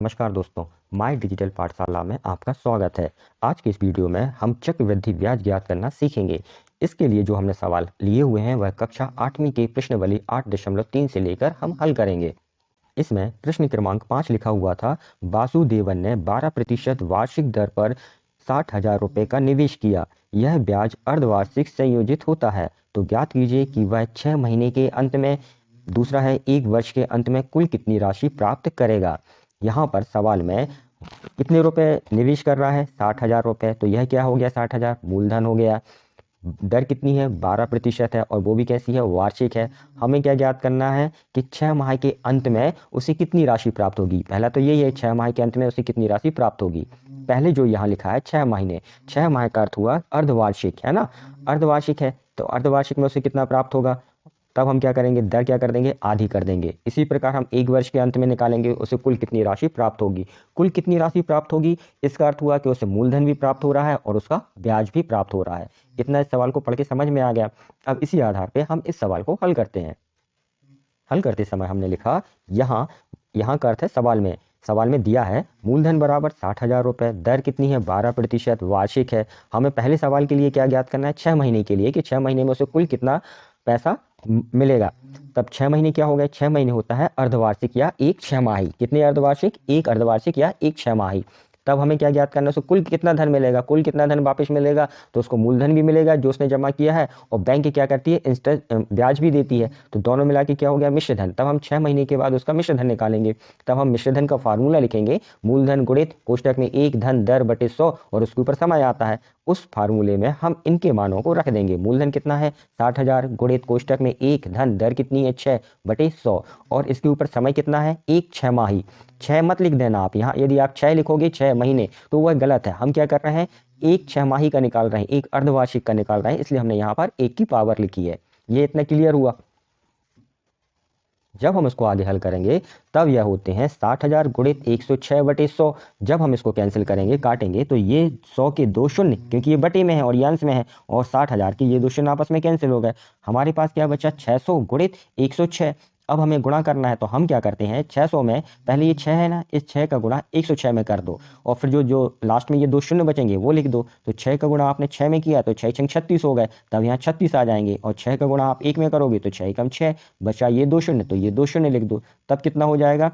नमस्कार दोस्तों, my digital पाठशाला में आपका स्वागत है। आज की इस वीडियो में हम चक्रवृद्धि ब्याज ज्ञात करना सीखेंगे। इसके लिए जो हमने सवाल लिए हुए हैं वह कक्षा 8वीं के प्रश्नावली 8.3 से लेकर हम हल करेंगे। इसमें प्रश्न क्रमांक 5 लिखा हुआ था, वासुदेवन ने 12% वार्षिक दर पर 60,000 रुपये का निवेश किया। यह ब्याज अर्धवार्षिक संयोजित होता है, तो ज्ञात कीजिए कि वह 6 महीने के अंत में, दूसरा है 1 वर्ष के अंत में कुल कितनी राशि प्राप्त करेगा। यहाँ पर सवाल में कितने रुपए निवेश कर रहा है, 60,000 रुपये, तो यह क्या हो गया, 60,000 मूलधन हो गया। दर कितनी है, 12% है, और वो भी कैसी है, वार्षिक है। हमें क्या ज्ञात करना है कि 6 माह के अंत में उसे कितनी राशि प्राप्त होगी। पहला तो यही है, 6 माह के अंत में उसे कितनी राशि प्राप्त होगी। पहले जो यहाँ लिखा है 6 महीने, 6 माह का अर्थ हुआ अर्धवार्षिक, है ना। अर्धवार्षिक है तो अर्धवार्षिक में उसे कितना प्राप्त होगा। तब हम क्या करेंगे, दर क्या कर देंगे, आधी कर देंगे। इसी प्रकार हम 1 वर्ष के अंत में निकालेंगे, उसे कुल कितनी राशि प्राप्त होगी। कुल कितनी राशि प्राप्त होगी, इसका अर्थ हुआ कि उसे मूलधन भी प्राप्त हो रहा है और उसका ब्याज भी प्राप्त हो रहा है। इतना इस सवाल को पढ़ के समझ में आ गया। अब इसी आधार पे हम इस सवाल को हल करते हैं। हल करते समय हमने लिखा, यहाँ का अर्थ है सवाल में दिया है मूलधन बराबर 60,000 रुपये, दर कितनी है, 12% वार्षिक है। हमें पहले सवाल के लिए क्या ज्ञात करना है, 6 महीने के लिए, कि 6 महीने में उसे कुल कितना पैसा मिलेगा। तब 6 महीने क्या हो गए, 6 महीने होता है अर्धवार्षिक या एक छमाही। कितने अर्धवार्षिक, एक अर्धवार्षिक या एक छमाही। तब हमें क्या ज्ञात करना है, उसको कुल कितना धन मिलेगा, कुल कितना धन वापस मिलेगा, तो उसको मूलधन भी मिलेगा जो उसने जमा किया है, और बैंक क्या करती है, इंटरेस्ट ब्याज भी देती है। तो दोनों मिला के क्या हो गया, मिश्र धन। तब हम 6 महीने के बाद उसका मिश्र धन निकालेंगे। तब हम मिश्र धन का फार्मूला लिखेंगे, मूलधन गुणित कोष्टक में एक धन दर बटे 100, और उसके ऊपर समय आता है। उस फार्मूले में हम इनके मानों को रख देंगे। मूलधन कितना है, 60,000, गुणित कोष्टक में एक धन दर कितनी है, 6/100, और इसके ऊपर समय कितना है, एक छमाही। 6 मत लिख देना आप यहाँ, यदि आप 6 लिखोगे 6 महीने तो वह गलत है। हम क्या कर रहे हैं, एक छमाही का निकाल रहे हैं, एक अर्धवार्षिक का निकाल रहे हैं, इसलिए हमने यहाँ पर 1 की पावर लिखी है। ये इतना क्लियर हुआ। जब हम इसको आगे हल करेंगे तब यह होते हैं 60,000 गुणित 106/100। जब हम इसको कैंसिल करेंगे, काटेंगे, तो ये 100 के 2 शून्य, क्योंकि ये बटे में है और ये अंश में है, और 60,000 के ये 2 शून्य आपस में कैंसिल हो गए। हमारे पास क्या बचा, 600 गुणित 106। अब हमें गुणा करना है, तो हम क्या करते हैं, 600 में पहले ये 6 है ना, इस 6 का गुणा 106 में कर दो, और फिर जो जो लास्ट में ये 2 शून्य बचेंगे वो लिख दो। तो 6 का गुणा आपने 6 में किया तो 6 छंग 36 हो गए। तब यहाँ 36 आ जाएंगे, और 6 का गुणा आप 1 में करोगे तो 6 एकम 6, बचा ये 2 शून्य, तो ये 2 शून्य लिख दो। तब कितना हो जाएगा,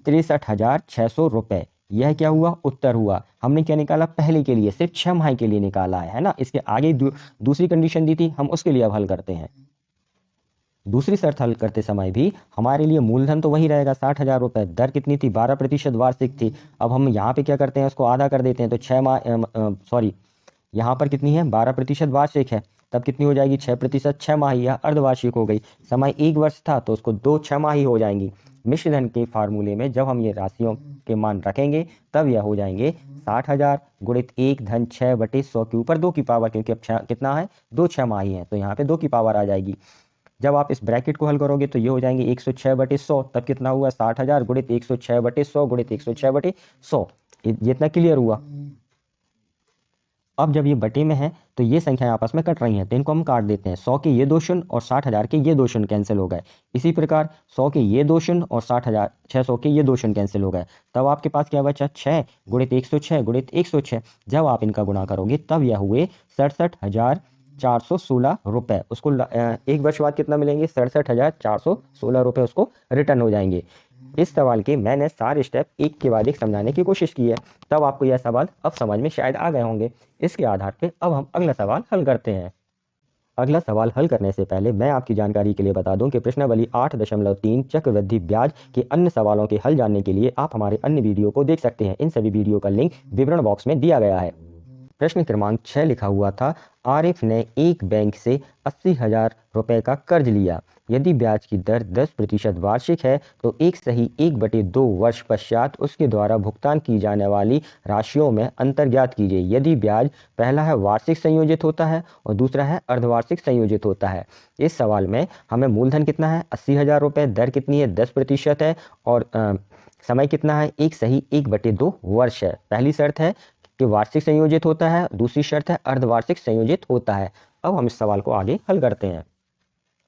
63,600 रुपये। यह क्या हुआ, उत्तर हुआ। हमने क्या निकाला, पहले के लिए सिर्फ 6 माह के लिए निकाला है ना। इसके आगे दूसरी कंडीशन दी थी, हम उसके लिए अब हल करते हैं। दूसरी शर्त हल करते समय भी हमारे लिए मूलधन तो वही रहेगा, 60,000 रुपये। दर कितनी थी, 12% वार्षिक थी। अब हम यहाँ पे क्या करते हैं, उसको आधा कर देते हैं, तो 6 माह, सॉरी, यहाँ पर कितनी है, 12% वार्षिक है। तब कितनी हो जाएगी, 6%, 6 माही या अर्धवार्षिक हो गई। समय 1 वर्ष था तो उसको 2 छमाही हो जाएंगी। मिश्र धन के फार्मूले में जब हम ये राशियों के मान रखेंगे तब यह हो जाएंगे 60,000 गुणित 1 धन 6/100 के ऊपर 2 की पावर, क्योंकि अब कितना है, 2 छमाही है, तो यहाँ पे 2 की पावर आ जाएगी। जब आप इस ब्रैकेट को हल करोगे तो ये हो जाएंगे 106/100। तब कितना हुआ, 60,000 गुणित 106/100 गुणित 106/100। ये इतना क्लियर हुआ। अब जब ये बटे में है तो ये संख्याएं आपस में कट रही हैं, तो इनको हम काट देते हैं। 100 के ये 2 शून्य और 60,000 के ये 2 शून्य कैंसिल हो गए। इसी प्रकार 100 के ये 2 शून्य और 600 के ये 2 शून्य कैंसिल हो गए। तब आपके पास क्या बचा, 6 गुणित 106 गुणित 106। जब आप इनका गुणा करोगे तब यह हुए 67,416 रुपये। उसको 1 वर्ष बाद कितना मिलेंगे, 67,416 रुपये उसको रिटर्न हो जाएंगे। इस सवाल के मैंने सारे स्टेप एक के बाद एक समझाने की कोशिश की है, तब आपको यह सवाल अब समझ में शायद आ गए होंगे। इसके आधार पे अब हम अगला सवाल हल करते हैं। अगला सवाल हल करने से पहले मैं आपकी जानकारी के लिए बता दूं कि प्रश्नावली 8.3 चक्रवृद्धि ब्याज के अन्य सवालों के हल जानने के लिए आप हमारे अन्य वीडियो को देख सकते हैं। इन सभी वीडियो का लिंक विवरण बॉक्स में दिया गया है। प्रश्न क्रमांक 6 लिखा हुआ था, आरिफ ने एक बैंक से 80,000 रुपये का कर्ज लिया। यदि ब्याज की दर 10% वार्षिक है तो 1/2 वर्ष पश्चात उसके द्वारा भुगतान की जाने वाली राशियों में अंतर ज्ञात कीजिए। यदि ब्याज पहला है वार्षिक संयोजित होता है और दूसरा है अर्धवार्षिक संयोजित होता है। इस सवाल में हमें मूलधन कितना है, 80,000 रुपये, दर कितनी है, 10% है, और समय कितना है, 1/2 वर्ष है। पहली शर्त है कि वार्षिक संयोजित होता है, दूसरी शर्त है अर्धवार्षिक संयोजित होता है। अब हम इस सवाल को आगे हल करते हैं।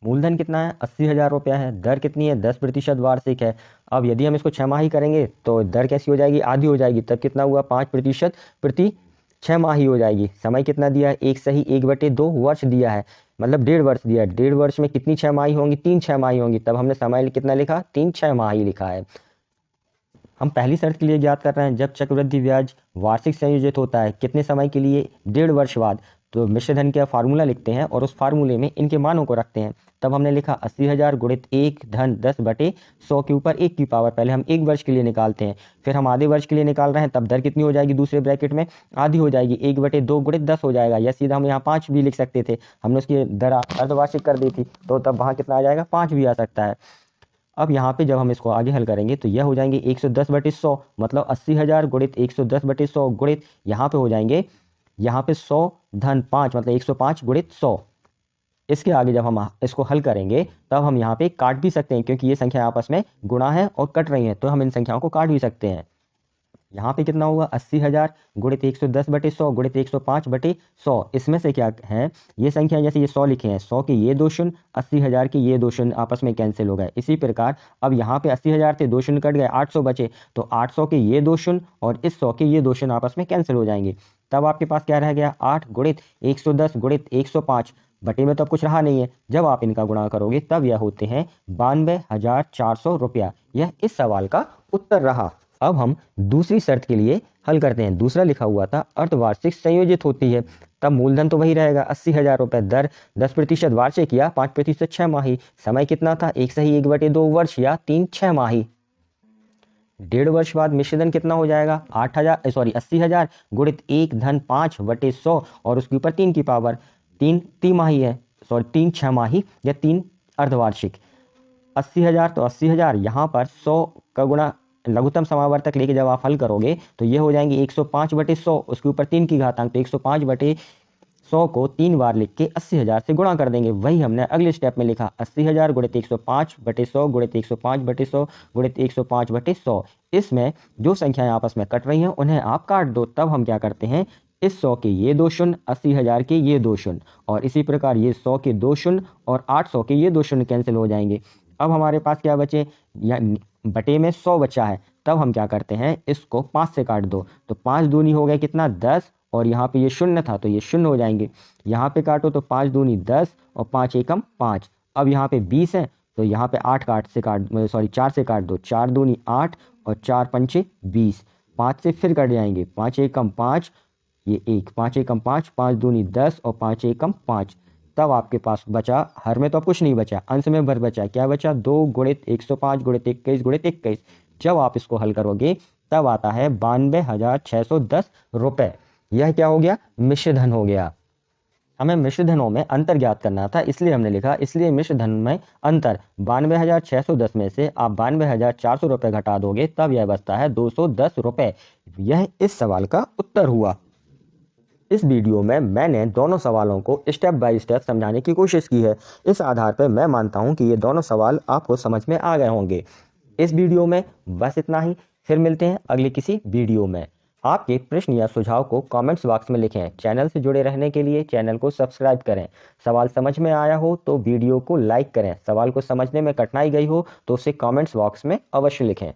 मूलधन कितना है, 80,000 रुपया है। दर कितनी है, 10% वार्षिक है। अब यदि हम इसको छमाही करेंगे तो दर कैसी हो जाएगी, आधी हो जाएगी। तब कितना हुआ, 5% प्रति छमाही हो जाएगी। समय कितना दिया है, 1/2 वर्ष दिया है, मतलब 1.5 वर्ष दिया है। 1.5 वर्ष में कितनी छमाही होंगी, 3 छमाही होंगी। तब हमने समय कितना लिखा, 3 छमाही लिखा है। हम पहली शर्त के लिए ज्ञात कर रहे हैं, जब चक्रवृद्धि ब्याज वार्षिक संयोजित होता है कितने समय के लिए, 1.5 वर्ष बाद। तो मिश्रधन का फार्मूला लिखते हैं और उस फार्मूले में इनके मानों को रखते हैं। तब हमने लिखा 80,000 गुणित 1 धन 10/100 के ऊपर 1 की पावर। पहले हम 1 वर्ष के लिए निकालते हैं, फिर हम आधे वर्ष के लिए निकाल रहे हैं। तब दर कितनी हो जाएगी, दूसरे ब्रैकेट में आधी हो जाएगी, 1/2 गुणित 10 हो जाएगा। या सीधा हम यहाँ 5 भी लिख सकते थे, हमने उसकी दर अर्धवार्षिक कर दी थी, तो तब वहाँ कितना आ जाएगा, 5 भी आ सकता है। अब यहाँ पे जब हम इसको आगे हल करेंगे तो यह हो जाएंगे 110/100, मतलब 80,000 गुणित 110/100 गुणित यहाँ पे हो जाएंगे, यहाँ पे 100 धन 5 मतलब 105 गुणित 100। इसके आगे जब हम इसको हल करेंगे तब हम यहाँ पे काट भी सकते हैं, क्योंकि ये संख्या आपस में गुणा है और कट रही है, तो हम इन संख्याओं को काट भी सकते हैं। यहाँ पे कितना होगा, 80,000 गुणित 110/100 गुणित 105/100। इसमें से क्या है, ये संख्या जैसे ये 100 लिखे हैं, 100 के ये 2 शून्य, 80,000 के ये 2 शून्य आपस में कैंसिल हो गए। इसी प्रकार अब यहाँ पे 80,000 थे, 2 शून्य कट गए, 800 बचे। तो 800 के ये 2 शून्य और इस 100 के ये 2 शून्य आपस में कैंसिल हो जाएंगे। तब आपके पास क्या रह गया, 8 गुणित 110 गुणित 105 बटे में तो अब कुछ रहा नहीं है। जब आप इनका गुणा करोगे तब यह होते हैं 92,400 रुपया। यह इस सवाल का उत्तर रहा। अब हम दूसरी शर्त के लिए हल करते हैं। दूसरा लिखा हुआ था अर्धवार्षिक संयोजित होती है, तब मूलधन तो वही रहेगा 80,000 रुपये। दर 10% वार्षिक या 5% छमाही। समय कितना था, 1/2 वर्ष या 3 छमाही। 1.5 वर्ष बाद मिश्रधन कितना हो जाएगा, 80,000 गुणित 1 धन 5/100 और उसके ऊपर 3 की पावर। 3 तिमाही है, 3 छमाही या 3 अर्धवार्षिक। 80,000 तो 80,000, यहाँ पर 100 का गुणा लघुत्तम समावर्तक लेके जब आप हल करोगे तो ये हो जाएंगे 105/100, उसके ऊपर 3 की घातांक, तो 105/100 को 3 बार लिख के 80,000 से गुणा कर देंगे। वही हमने अगले स्टेप में लिखा, 80,000 गुणित 105/100 गुणित 105/100 गुणित 105/100। इसमें जो संख्याएं आपस में कट रही हैं उन्हें आप काट दो। तब हम क्या करते हैं, इस 100 के ये 2 शून्य, 80,000 के ये 2 शून्य और इसी प्रकार ये 100 के 2 शून्य और 800 के ये 2 शून्य कैंसिल हो जाएंगे। अब हमारे पास क्या बचे, या बटे में 100 बचा है। तब हम क्या करते हैं, इसको 5 से काट दो, तो 5 दूनी हो गए कितना, 10, और यहाँ पे ये शून्य था तो ये शून्य हो जाएंगे। यहाँ पे काटो तो 5 दूनी 10 और 5 एकम 5। अब यहाँ पे 20 है तो यहाँ पे 4 से काट दो, 4 दूनी 8 और 4 पंचे 20। 5 से फिर कट जाएंगे, 5 एकम 5, ये 1, 5 एकम 5, 5 दूनी 10 और 5 एकम 5। तब आपके पास बचा, हर में तो अब कुछ नहीं बचा, अंश में भर बचा। क्या बचा, 2 गुणित 105 गुणित 21 गुणित 21। जब आप इसको हल करोगे तब आता है 92,610 रुपये। यह क्या हो गया, मिश्रधन हो गया। हमें मिश्रधनों में अंतर ज्ञात करना था, इसलिए हमने लिखा, इसलिए मिश्रधन में अंतर 92,610 में से आप 92,400 रुपये घटा दोगे, तब यह बचता है 210 रुपये। यह इस सवाल का उत्तर हुआ। इस वीडियो में मैंने दोनों सवालों को स्टेप बाय स्टेप समझाने की कोशिश की है। इस आधार पर मैं मानता हूं कि ये दोनों सवाल आपको समझ में आ गए होंगे। इस वीडियो में बस इतना ही, फिर मिलते हैं अगले किसी वीडियो में। आपके प्रश्न या सुझाव को कमेंट्स बॉक्स में लिखें। चैनल से जुड़े रहने के लिए चैनल को सब्सक्राइब करें। सवाल समझ में आया हो तो वीडियो को लाइक करें। सवाल को समझने में कठिनाई गई हो तो उसे कमेंट्स बॉक्स में अवश्य लिखें।